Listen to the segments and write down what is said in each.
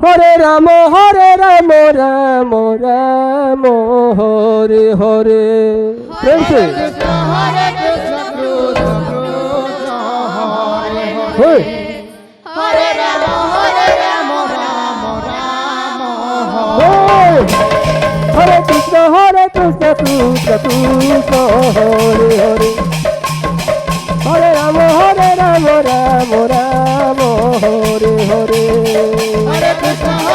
হরে Ram Ram Ram Hare Hare. প্রেম সে হরে Krishna Krishna Krishna Hare Hare Hare Ram Ram Ram Hare Hare Krishna Krishna Krishna Hare Hare Hare Ram Ram Ram Hare Hare Hare Krishna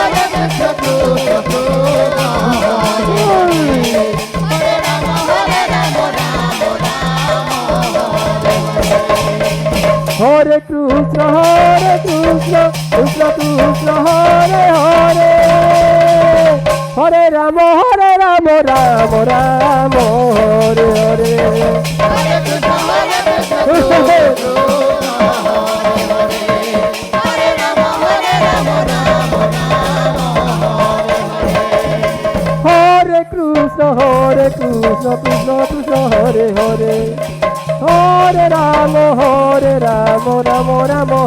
Krishna Krishna হরে Ram Ram হরে Krishna Krishna Krishna Hare Hare Hare Ram Ram Hare Hare Hare Krishna Krishna হরে Ram হরে Krishna Krishna Krishna Hare Hare Hare Ram Ram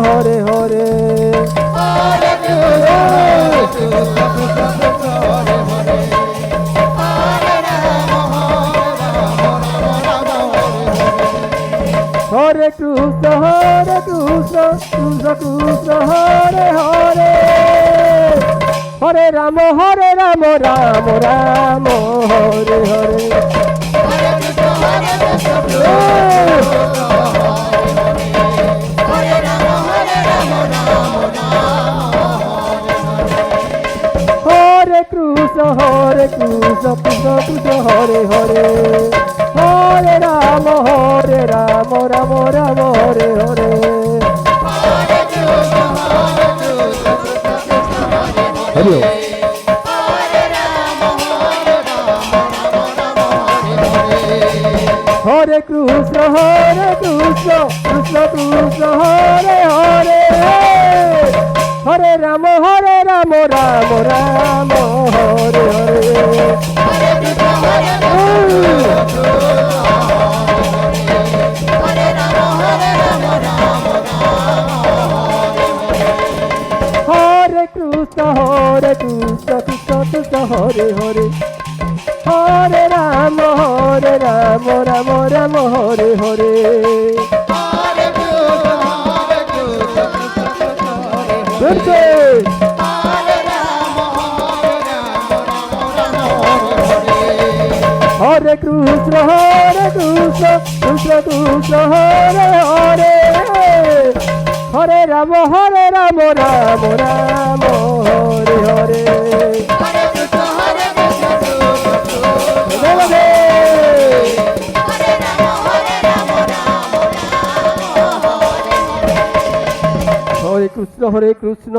Hare Hare Hare Krishna Krishna Krishna Hare Hare Hare Ram হরে Krishna Krishna Krishna Hare Hare Hare Ram হরে Ram Hare Hare Hare Krishna Krishna হরে Ram হরে Krishna Krishna Krishna Hare Hare Hare Ram Ram Hare Hare Hare Krishna Hari হরে Ram হরে Krishna Krishna Krishna Hare Hare Hare Ram হরে Ram Hare Hare Hare Krishna হরে Ram হরে Krishna Krishna Krishna Hare Hare Hare Ram Ram Hare Hare Hare Krishna Hare Hare Ram হরে Krishna Krishna Krishna Hare Hare Hare Ram Ram Hare Hare Hare Krishna হরে Krishna